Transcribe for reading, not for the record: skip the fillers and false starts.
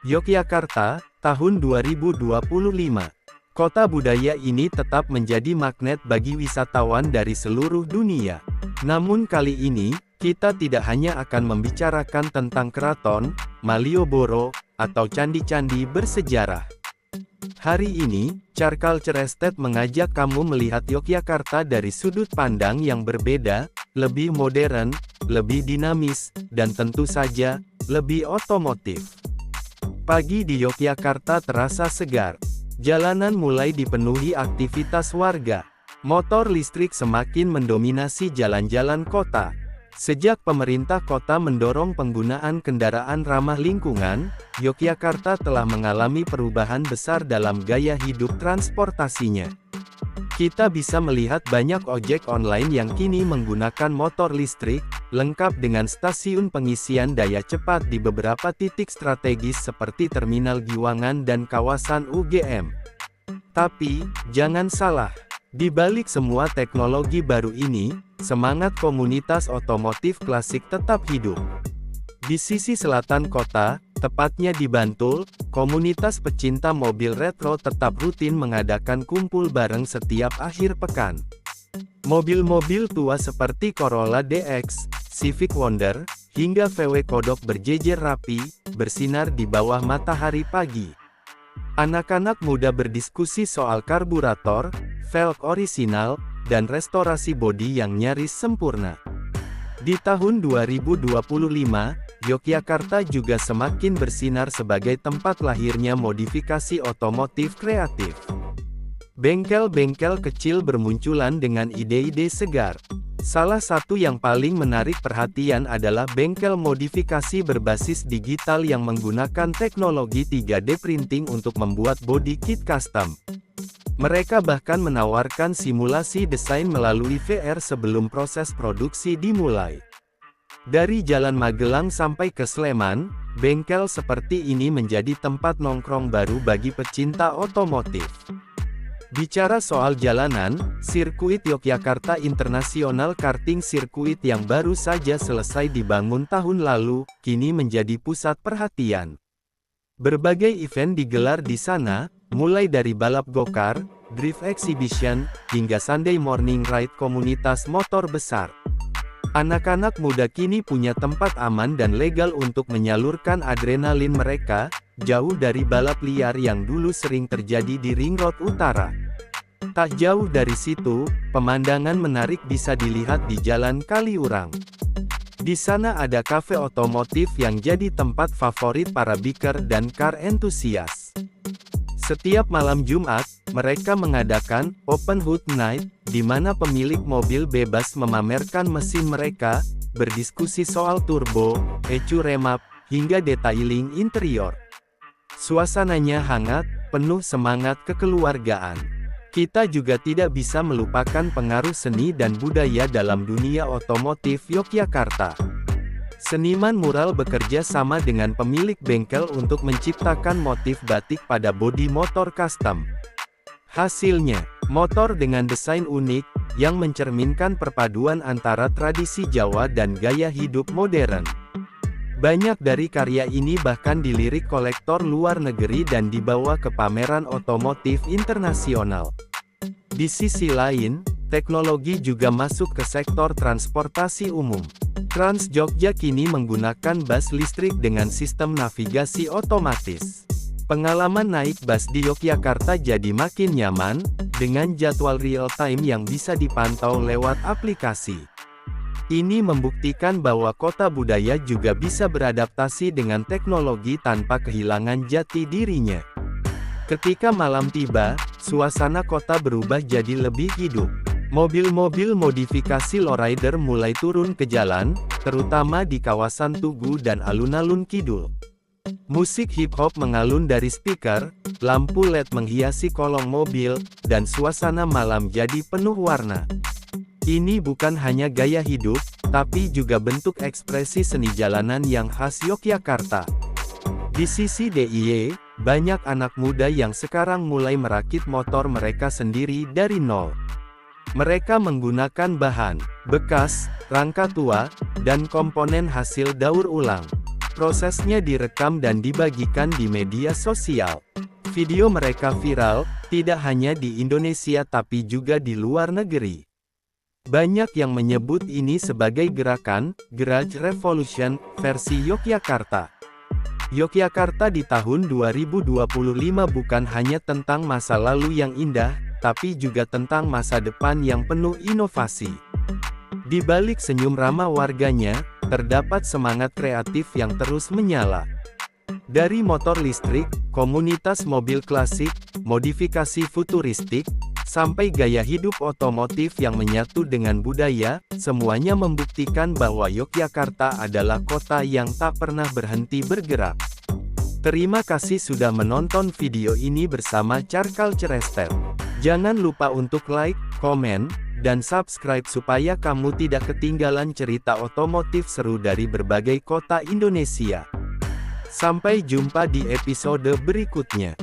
Yogyakarta, tahun 2025. Kota budaya ini tetap menjadi magnet bagi wisatawan dari seluruh dunia. Namun kali ini, kita tidak hanya akan membicarakan tentang keraton, Malioboro, atau candi-candi bersejarah. Hari ini, Char Culture Estate mengajak kamu melihat Yogyakarta dari sudut pandang yang berbeda, lebih modern, lebih dinamis, dan tentu saja, lebih otomotif. Pagi di Yogyakarta terasa segar. Jalanan mulai dipenuhi aktivitas warga. Motor listrik semakin mendominasi jalan-jalan kota. Sejak pemerintah kota mendorong penggunaan kendaraan ramah lingkungan, Yogyakarta telah mengalami perubahan besar dalam gaya hidup transportasinya. Kita bisa melihat banyak ojek online yang kini menggunakan motor listrik, lengkap dengan stasiun pengisian daya cepat di beberapa titik strategis seperti Terminal Giwangan dan kawasan UGM. Tapi, jangan salah, di balik semua teknologi baru ini, semangat komunitas otomotif klasik tetap hidup. Di sisi selatan kota, tepatnya di Bantul, komunitas pecinta mobil retro tetap rutin mengadakan kumpul bareng setiap akhir pekan. Mobil-mobil tua seperti Corolla DX, Civic Wonder, hingga VW Kodok berjejer rapi, bersinar di bawah matahari pagi. Anak-anak muda berdiskusi soal karburator, velg orisinal, dan restorasi bodi yang nyaris sempurna. Di tahun 2025, Yogyakarta juga semakin bersinar sebagai tempat lahirnya modifikasi otomotif kreatif. Bengkel-bengkel kecil bermunculan dengan ide-ide segar. Salah satu yang paling menarik perhatian adalah bengkel modifikasi berbasis digital yang menggunakan teknologi 3D printing untuk membuat body kit custom. Mereka bahkan menawarkan simulasi desain melalui VR sebelum proses produksi dimulai. Dari Jalan Magelang sampai ke Sleman, bengkel seperti ini menjadi tempat nongkrong baru bagi pecinta otomotif. Bicara soal jalanan, sirkuit Yogyakarta International Karting Circuit yang baru saja selesai dibangun tahun lalu, kini menjadi pusat perhatian. Berbagai event digelar di sana, mulai dari balap go-kart, drift exhibition, hingga Sunday morning ride komunitas motor besar. Anak-anak muda kini punya tempat aman dan legal untuk menyalurkan adrenalin mereka, jauh dari balap liar yang dulu sering terjadi di Ring Road Utara. Tak jauh dari situ, pemandangan menarik bisa dilihat di Jalan Kaliurang. Di sana ada kafe otomotif yang jadi tempat favorit para biker dan car enthusiast. Setiap malam Jumat, mereka mengadakan Open Hood Night, di mana pemilik mobil bebas memamerkan mesin mereka, berdiskusi soal turbo, ECU remap, hingga detailing interior. Suasananya hangat, penuh semangat kekeluargaan. Kita juga tidak bisa melupakan pengaruh seni dan budaya dalam dunia otomotif Yogyakarta. Seniman mural bekerja sama dengan pemilik bengkel untuk menciptakan motif batik pada bodi motor custom. Hasilnya, motor dengan desain unik, yang mencerminkan perpaduan antara tradisi Jawa dan gaya hidup modern. Banyak dari karya ini bahkan dilirik kolektor luar negeri dan dibawa ke pameran otomotif internasional. Di sisi lain, teknologi juga masuk ke sektor transportasi umum. Trans Jogja kini menggunakan bus listrik dengan sistem navigasi otomatis. Pengalaman naik bus di Yogyakarta jadi makin nyaman, dengan jadwal real-time yang bisa dipantau lewat aplikasi. Ini membuktikan bahwa kota budaya juga bisa beradaptasi dengan teknologi tanpa kehilangan jati dirinya. Ketika malam tiba, suasana kota berubah jadi lebih hidup. Mobil-mobil modifikasi lowrider mulai turun ke jalan, terutama di kawasan Tugu dan alun-alun kidul. Musik hip-hop mengalun dari speaker, lampu LED menghiasi kolong mobil, dan suasana malam jadi penuh warna. Ini bukan hanya gaya hidup, tapi juga bentuk ekspresi seni jalanan yang khas Yogyakarta. Di sisi DIY, banyak anak muda yang sekarang mulai merakit motor mereka sendiri dari nol. Mereka menggunakan bahan bekas, rangka tua, dan komponen hasil daur ulang. Prosesnya direkam dan dibagikan di media sosial. Video mereka viral, tidak hanya di Indonesia tapi juga di luar negeri. Banyak yang menyebut ini sebagai gerakan Garage Revolution versi Yogyakarta. Yogyakarta di tahun 2025 bukan hanya tentang masa lalu yang indah, tapi juga tentang masa depan yang penuh inovasi. Di balik senyum ramah warganya, terdapat semangat kreatif yang terus menyala. Dari motor listrik, komunitas mobil klasik, modifikasi futuristik, sampai gaya hidup otomotif yang menyatu dengan budaya, semuanya membuktikan bahwa Yogyakarta adalah kota yang tak pernah berhenti bergerak. Terima kasih sudah menonton video ini bersama Carculture Estate. Jangan lupa untuk like, komen, dan subscribe supaya kamu tidak ketinggalan cerita otomotif seru dari berbagai kota Indonesia. Sampai jumpa di episode berikutnya.